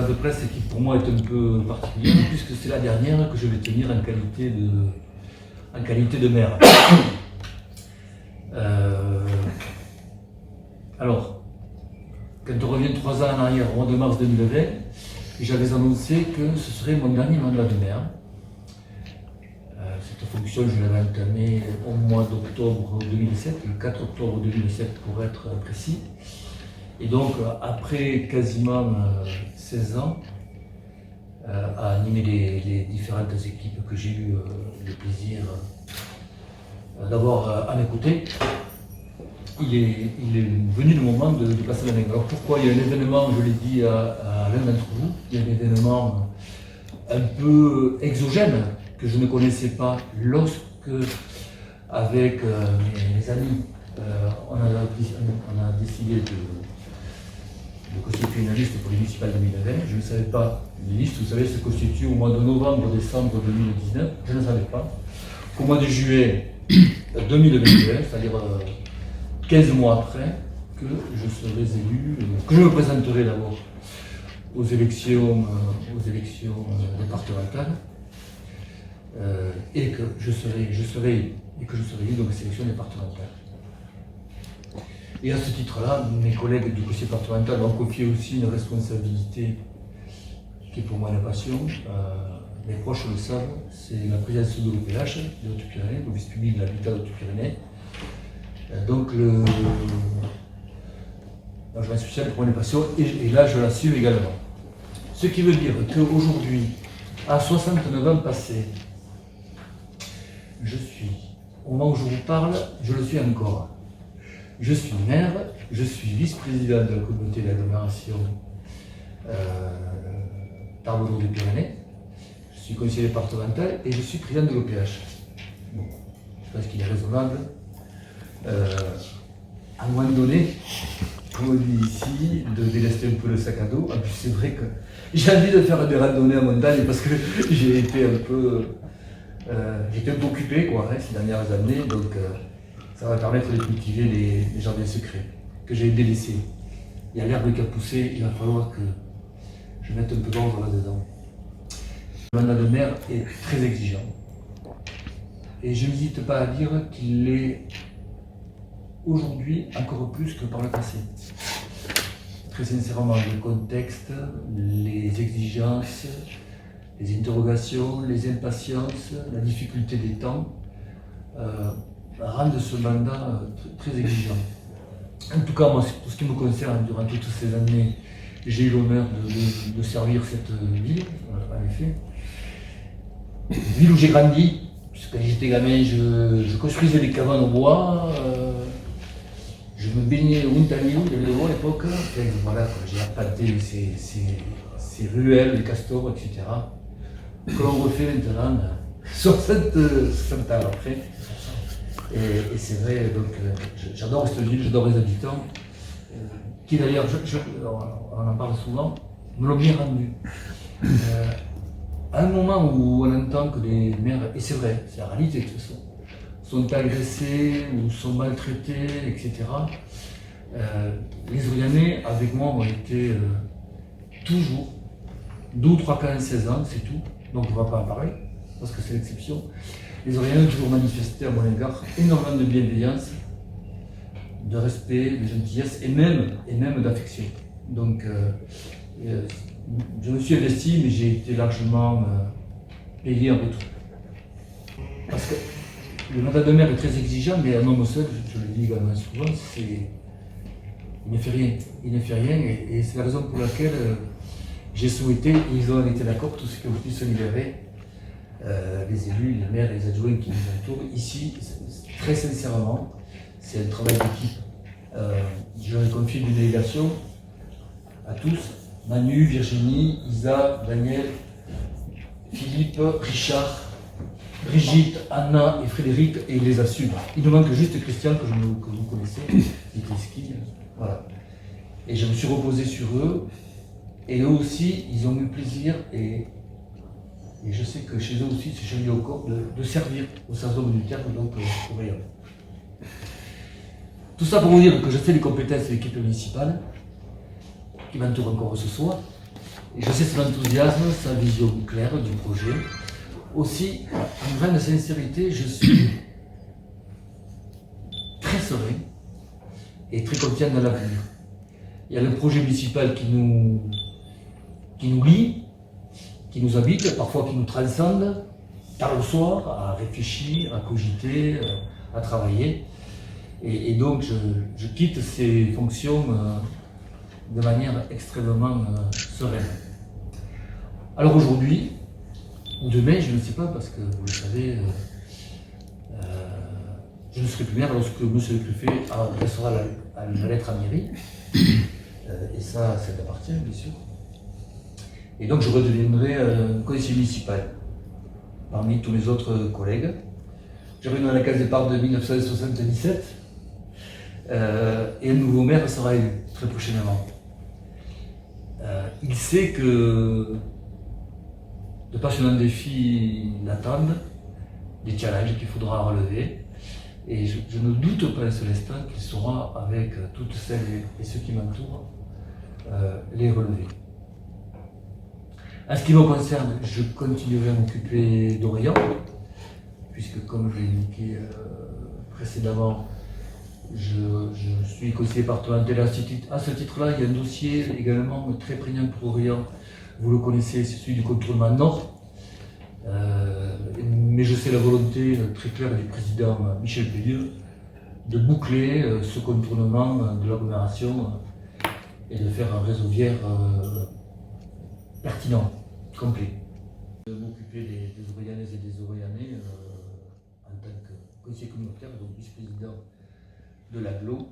De presse qui pour moi est un peu particulière puisque c'est la dernière que je vais tenir en qualité de maire. Alors, quand on revient 3 ans en arrière, au mois de mars 2020, j'avais annoncé que ce serait mon dernier mandat de maire. Cette fonction, je l'avais entamée au mois d'octobre 2007, le 4 octobre 2007 pour être précis. Et donc, après quasiment 16 ans, à animer les différentes équipes que j'ai eu le plaisir d'avoir à m'écouter, il est venu le moment de passer la main. Alors pourquoi? Il y a un événement, je l'ai dit à l'un d'entre vous, il y a un événement un peu exogène que je ne connaissais pas lorsque, avec mes amis, on a décidé de constituer une liste pour les municipales 2020. Je ne savais pas, les listes, vous savez, se constituent au mois de novembre-décembre 2019. Je ne savais pas qu'au mois de juillet 2021, c'est-à-dire 15 mois après, que je serais élu, que je me présenterai d'abord aux élections départementales et que je serai élu dans les élections départementales. Et à ce titre-là, mes collègues du conseil départemental m'ont confié aussi une responsabilité qui est pour moi la passion. Mes proches le savent, c'est la présidence de l'OPH, de Haute-Pyrénées, l'Office public de l'habitat de Haute-Pyrénées. Donc je m'en suis fier pour mes passions et là je l'assume également. Ce qui veut dire qu'aujourd'hui, à 69 ans passés, je suis, au moment où je vous parle, je le suis encore. Je suis maire, je suis vice-président de la communauté d'agglomération Tarbes-Lourdes-Pyrénées, je suis conseiller départemental et je suis président de l'OPH. Bon, je pense qu'il est raisonnable, à un moment donné, comme on dit ici, de délester un peu le sac à dos. En plus, c'est vrai que j'ai envie de faire des randonnées en montagne parce que j'ai été un peu occupé quoi, ces dernières années. Donc, ça va permettre de cultiver les jardins secrets que j'ai délaissés. Il y a l'herbe qui a poussé, il va falloir que je mette un peu d'ordre là-dedans. Le mandat de maire est très exigeant. Et je n'hésite pas à dire qu'il est aujourd'hui encore plus que par le passé. Très sincèrement, le contexte, les exigences, les interrogations, les impatiences, la difficulté des temps rendent ce mandat très exigeant. En tout cas, moi, pour ce qui me concerne, durant toutes ces années, j'ai eu l'honneur de servir cette ville, en effet. Ville où j'ai grandi, puisque quand j'étais gamin, je construisais des cabanes au bois, je me baignais au Montagnon, de l'eau à l'époque. Voilà, j'ai arpenté ces ruelles, les castors, etc. Que l'on refait maintenant, 60 ans après. Et c'est vrai, donc j'adore cette ville, j'adore les habitants, qui d'ailleurs, on en parle souvent, me l'ont bien rendu. À un moment où on entend que les maires, et c'est vrai, c'est la réalité de toute façon, sont agressés ou sont maltraités, etc. Les Orianais, avec moi, ont été toujours 2 ou 3 cas en 16 ans, c'est tout, donc on ne va pas en parler, parce que c'est l'exception. Les Orianais ont toujours manifesté à mon égard énormément de bienveillance, de respect, de gentillesse et même d'affection. Donc je me suis investi, mais j'ai été largement payé en retour. Parce que le mandat de maire est très exigeant, mais un homme seul, je le dis également souvent, il ne fait rien. Il ne fait rien, et c'est la raison pour laquelle j'ai souhaité, et ils ont été d'accord, tout ce que vous puissiez se libérer, les élus, les maires, les adjoints qui nous entourent. Ici, très sincèrement, c'est un travail d'équipe. Je leur ai confié une délégation à tous, Manu, Virginie, Isa, Daniel, Philippe, Richard, Brigitte, Anna et Frédéric, et ils les assument. Il nous manque juste Christian, que vous connaissez, qui était ski. Voilà. Et je me suis reposé sur eux, et eux aussi, ils ont eu plaisir, et je sais que chez eux aussi, c'est chevillé au corps de servir au sens noble du terme, donc au meilleur. Tout ça pour vous dire que je sais les compétences de l'équipe municipale, qui m'entoure encore ce soir, Et je sais son enthousiasme, sa vision claire du projet. Aussi, en grande sincérité, je suis très serein et très confiant dans l'avenir. Il y a le projet municipal qui nous lie, qui nous habite, parfois qui nous transcende, tard le soir, à réfléchir, à cogiter, à travailler. Et donc je quitte ces fonctions de manière extrêmement sereine. Alors aujourd'hui, ou demain, je ne sais pas, parce que vous le savez, je ne serai plus maire lorsque M. le préfet adressera la lettre à mairie. Et ça appartient, bien sûr. Et donc je redeviendrai conseiller municipal parmi tous mes autres collègues. Je reviens dans la case départ de 1977 et un nouveau maire sera élu très prochainement. Il sait que de passionnants défis l'attendent, des challenges qu'il faudra relever. Et je ne doute pas un seul instant qu'il saura, avec toutes celles et ceux qui m'entourent, les relever. En ce qui me concerne, je continuerai à m'occuper d'Orient, puisque comme je l'ai indiqué précédemment, je suis conseiller départemental à ce titre-là. Il y a un dossier également très prégnant pour Orient, vous le connaissez, c'est celui du contournement nord. Mais je sais la volonté très claire du président Michel Pellieu de boucler ce contournement de l'agglomération et de faire un réseau viaire pertinent, complet. De m'occuper des Auvergnaises et des Auvergnais en tant que conseiller communautaire, donc vice-président de l'agglo,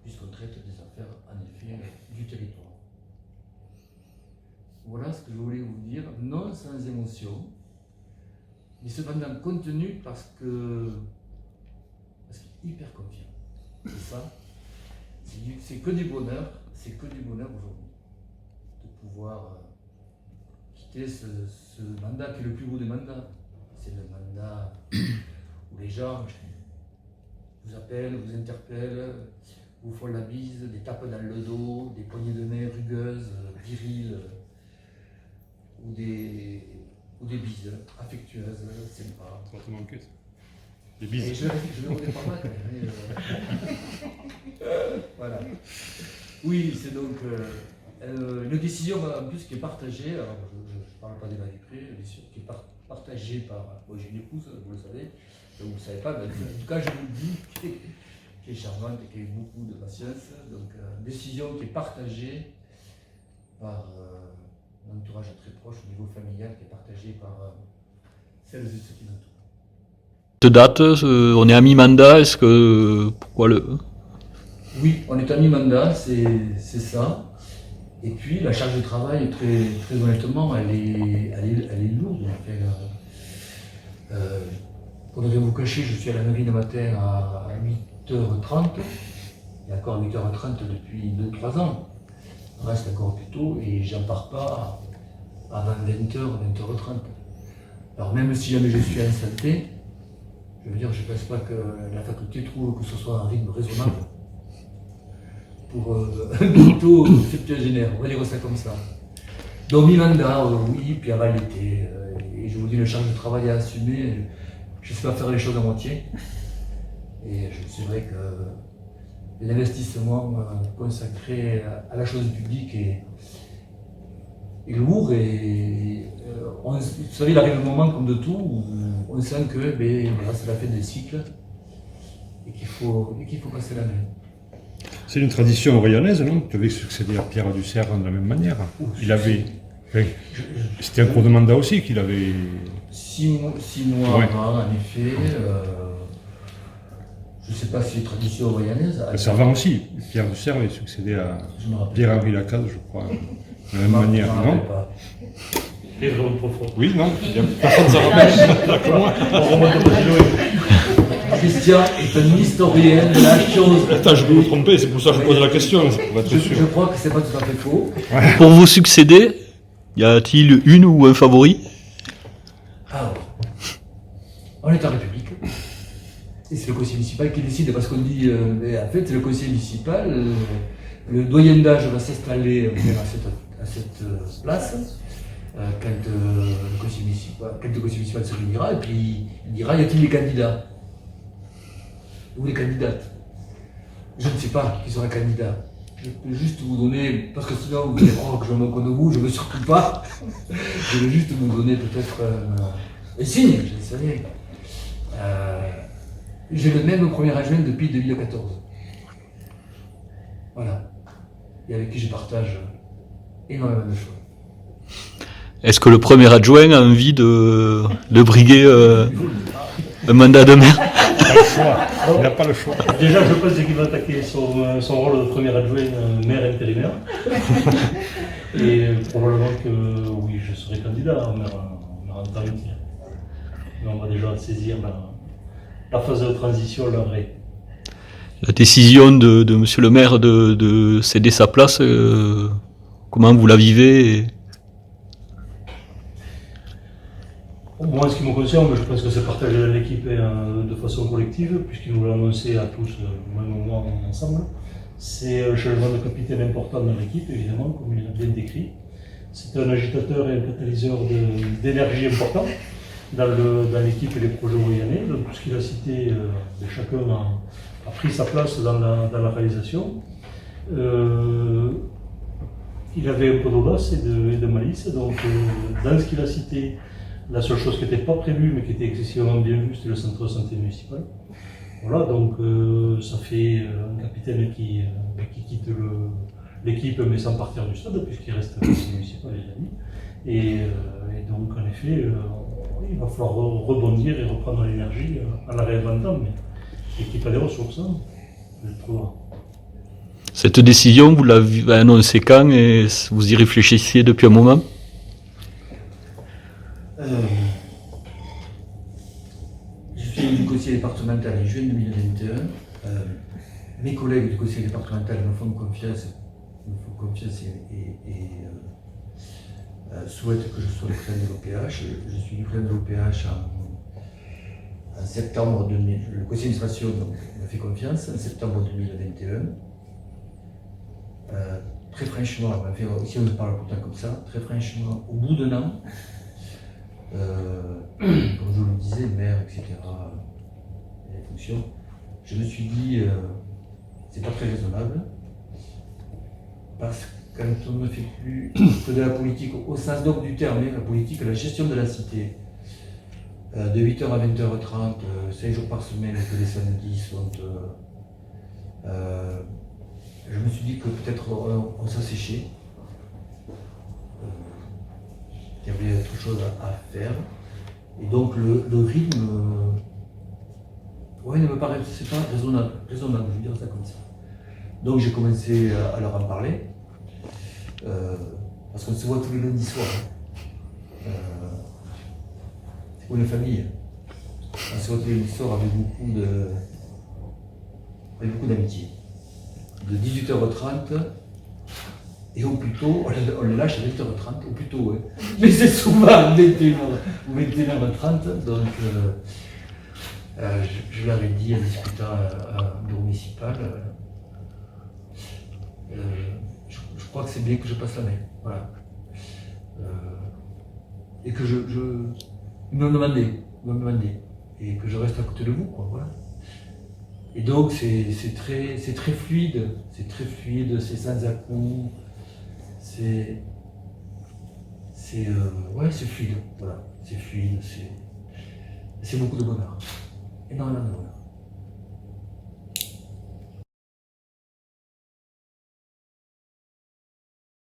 puisqu'on traite des affaires en effet du territoire. Voilà ce que je voulais vous dire, non sans émotion, mais cependant contenu parce qu'il est hyper confiant. C'est ça, c'est que du bonheur, aujourd'hui, de pouvoir quitter ce mandat qui est le plus beau des mandats. C'est le mandat où les gens vous appellent, vous interpellent, vous font la bise, des tapes dans le dos, des poignées de main rugueuses, viriles, ou des bises affectueuses, sympas. Ça va te manquer, ça. Des bises. Et je le redis pas mal quand même. Voilà. Oui, c'est donc une décision en plus qui est partagée, alors je ne parle pas des ma vie privée, bien sûr, qui est partagée par. Moi j'ai une épouse, vous le savez, vous ne le savez pas, mais en tout cas je vous le dis, qui est charmante et qui a beaucoup de patience. Donc décision qui est partagée par un entourage très proche au niveau familial, qui est partagé par celles et ceux qui m'entourent. Cette date, on est à mi-mandat, est-ce que. Pourquoi le. Oui, on est à mi-mandat, c'est ça. Et puis la charge de travail, très honnêtement, elle est lourde. Pour ne rien vous cacher, je suis à la mairie de matin à 8h30, et encore 8h30 depuis 2-3 ans. On reste encore plus tôt et j'en pars pas avant 20h, 20h30. Alors même si jamais je suis en santé, je veux dire, je ne pense pas que la faculté trouve que ce soit un rythme raisonnable pour un bientôt septuagénaire, on va dire ça comme ça. Donc mi-mandat, oui, puis avant l'été, et je vous dis, le charge de travail à assumer, je ne sais pas faire les choses à moitié. Et c'est vrai que l'investissement consacré à la chose publique est lourd et vous savez, il arrive un moment comme de tout où on sent que voilà, c'est la fin des cycles et qu'il faut passer la main. C'est une tradition orléanaise, non? Tu avais succédé à Pierre Dussert de la même manière. Il avait. C'était un cours de mandat aussi qu'il avait. 6 mois Ouais. avant, en effet. Je ne sais pas si c'est tradition orléanaise. Le servant aussi. Pierre Dussert avait succédé à Je me rappelle. Pierre-Henri Lacaze, je crois. De la même manière, Je me non? rappelle pas. Et je remonte profond. Oui, non? Personne ne s'en rappelle. D'accord. On remonte au Ginoé. Christian est un historien de la chose. Attends, je peux me tromper, c'est pour ça que je pose la question, c'est pour être Je sûr. crois que c'est pas tout à fait faux. Pour vous succéder, y a-t-il une ou un favori? Alors, on est en République. Et c'est le conseil municipal qui décide, parce qu'on dit, mais en fait, c'est le conseil municipal, le doyen d'âge va s'installer à à cette place quand le conseil municipal se réunira, et puis il dira, y a-t-il des candidats ou des candidates? Je ne sais pas qui sera candidat. Je peux juste vous donner, parce que sinon vous allez croire que je me connais vous, je ne veux surtout pas. Je vais juste vous donner peut-être un signe, je ne sais rien. J'ai le même premier adjoint depuis 2014. Voilà. Et avec qui je partage énormément de choses. Est-ce que le premier adjoint a envie de briguer un mandat de maire? Il n'a pas le choix. Déjà, je pense qu'il va attaquer son rôle de premier adjoint maire intérimaire. Et probablement que oui, je serai candidat en maire en temps entier. Mais on va déjà saisir la phase de transition, la vraie. La décision de monsieur le maire de céder sa place, comment vous la vivez? Moi, en ce qui me concerne, je pense que c'est partagé dans l'équipe de façon collective, puisqu'il nous l'a annoncé à tous au même moment ensemble. C'est un changement de capitaine important dans l'équipe, évidemment, comme il l'a bien décrit. C'est un agitateur et un catalyseur d'énergie important dans l'équipe et les projets voyannais. Donc, tout ce qu'il a cité, chacun a pris sa place dans la réalisation. Il avait un peu d'audace et de malice, donc dans ce qu'il a cité, la seule chose qui n'était pas prévue mais qui était excessivement bien vue, c'était le centre de santé municipal. Voilà, donc ça fait un capitaine qui quitte l'équipe mais sans partir du stade, puisqu'il reste conseiller municipal, il l'a dit. Et donc en effet, il va falloir rebondir et reprendre l'énergie en la réinventant, mais l'équipe a des ressources, hein, je trouve. Cette décision, vous l'avez annoncée quand et vous y réfléchissiez depuis un moment? Je suis élu du conseil départemental en juin 2021. Mes collègues du conseil départemental me font confiance et souhaitent que je sois le président de l'OPH. Je suis le président de l'OPH en septembre 2000. Le conseil d'administration me fait confiance en septembre 2021. Très franchement, si on se parle pourtant comme ça, très franchement, au bout d'un an, comme je vous le disais, maire, etc., les fonctions, je me suis dit, c'est pas très raisonnable, parce que quand on ne fait plus que de la politique au sens donc du terme, la politique, la gestion de la cité, de 8h à 20h30, 5 jours par semaine, que les samedis sont... je me suis dit que peut-être on s'asséchait. Il y avait autre chose à faire. Et donc le rythme ne me paraissait pas raisonnable, je veux dire ça comme ça. Donc j'ai commencé à leur en parler. Parce qu'on se voit tous les lundis soirs. C'est pour une famille. On se voit tous les lundis soirs avec beaucoup d'amitié. De 18h30 et au plus tôt, on le lâche à 20h30, au plus tôt, ouais. Mais c'est souvent 21h ou 21h30, donc je leur ai dit en discutant à un bureau municipal, je crois que c'est bien que je passe la main, voilà. Et que ils me demandaient, et que je reste à côté de vous, quoi, voilà. Et donc c'est très fluide, c'est sans à-coups, c'est fluide, voilà, c'est fluide, c'est beaucoup de bonheur, énormément de bonheur.